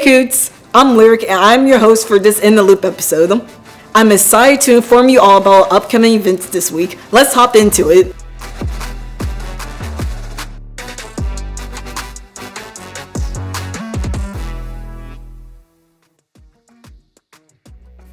Coots! I'm Lyric and I'm your host for this In the Loop episode. I'm excited to inform you all about upcoming events this week. Let's hop into it.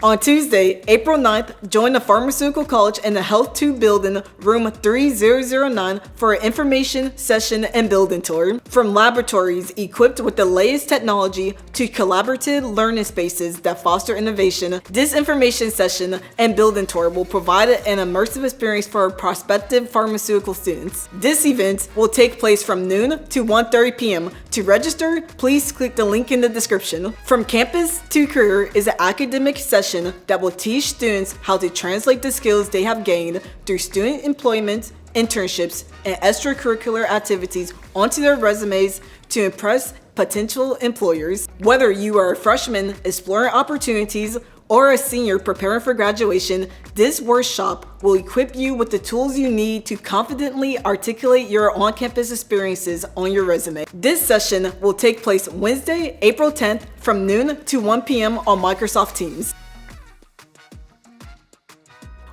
On Tuesday, April 9th, join the Pharmaceutical College in the Health 2 building, room 3009, for an information session and building tour. From laboratories equipped with the latest technology to collaborative learning spaces that foster innovation, this information session and building tour will provide an immersive experience for prospective pharmaceutical students. This event will take place from noon to 1:30 p.m. To register, please click the link in the description. From Campus to Career is an academic session that will teach students how to translate the skills they have gained through student employment, internships, and extracurricular activities onto their resumes to impress potential employers. Whether you are a freshman exploring opportunities or a senior preparing for graduation, this workshop will equip you with the tools you need to confidently articulate your on-campus experiences on your resume. This session will take place Wednesday, April 10th from noon to 1 p.m. on Microsoft Teams.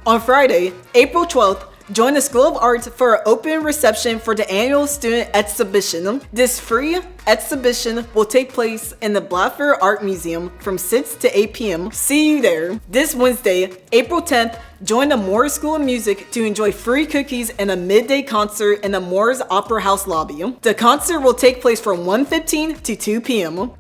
On Friday, April 12th, join the School of Arts for an open reception for the annual student exhibition. This free exhibition will take place in the Blather Art Museum from 6 to 8 p.m. See you there. This Wednesday, April 10th, join the Moores School of Music to enjoy free cookies and a midday concert in the Moores Opera House lobby. The concert will take place from 1:15 to 2 p.m.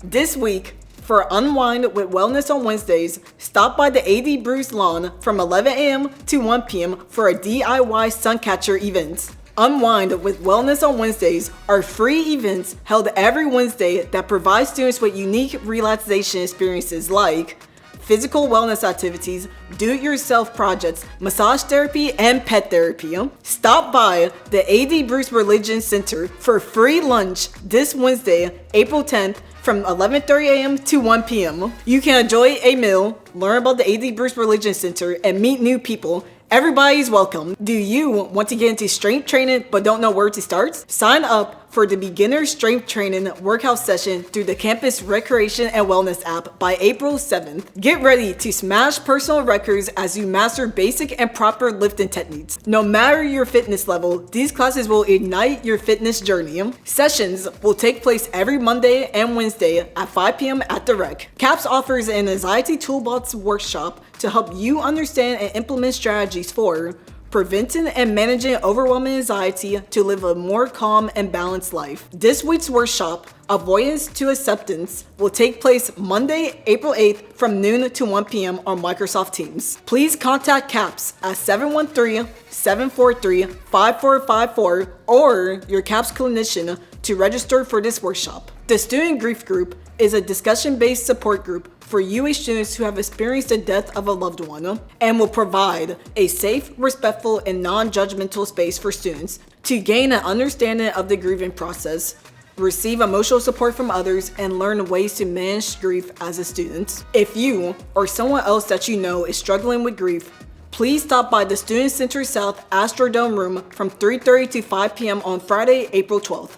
This week, for Unwind with Wellness on Wednesdays, stop by the AD Bruce Lawn from 11 a.m. to 1 p.m. for a DIY suncatcher event. Unwind with Wellness on Wednesdays are free events held every Wednesday that provide students with unique relaxation experiences like physical wellness activities, do-it-yourself projects, massage therapy, and pet therapy. Stop by the AD Bruce Religion Center for free lunch this Wednesday, April 10th, from 11:30 a.m. to 1 p.m. You can enjoy a meal, learn about the AD Bruce Religion Center, and meet new people. Everybody's welcome. Do you want to get into strength training but don't know where to start? Sign up for the beginner strength training workout session through the Campus Recreation and Wellness app by April 7th. Get ready to smash personal records as you master basic and proper lifting techniques. No matter your fitness level, these classes will ignite your fitness journey. Sessions will take place every Monday and Wednesday at 5 p.m. at the Rec. CAPS offers an anxiety toolbox workshop to help you understand and implement strategies for preventing and managing overwhelming anxiety to live a more calm and balanced life. This week's workshop, Avoidance to Acceptance, will take place Monday, April 8th from noon to 1 p.m. on Microsoft Teams. Please contact CAPS at 713-743-5454 or your CAPS clinician to register for this workshop. The Student Grief Group is a discussion-based support group for UH students who have experienced the death of a loved one and will provide a safe, respectful, and non-judgmental space for students to gain an understanding of the grieving process, receive emotional support from others, and learn ways to manage grief as a student. If you or someone else that you know is struggling with grief, please stop by the Student Center South Astrodome room from 3:30 to 5 p.m. on Friday, April 12th.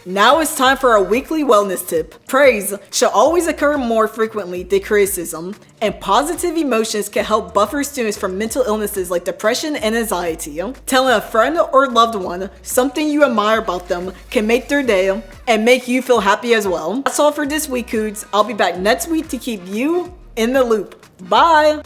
Now it's time for our weekly wellness tip. Praise should always occur more frequently than criticism, and positive emotions can help buffer students from mental illnesses like depression and anxiety. Telling a friend or loved one something you admire about them can make their day and make you feel happy as well. That's all for this week, Coots. I'll be back next week to keep you in the loop. Bye!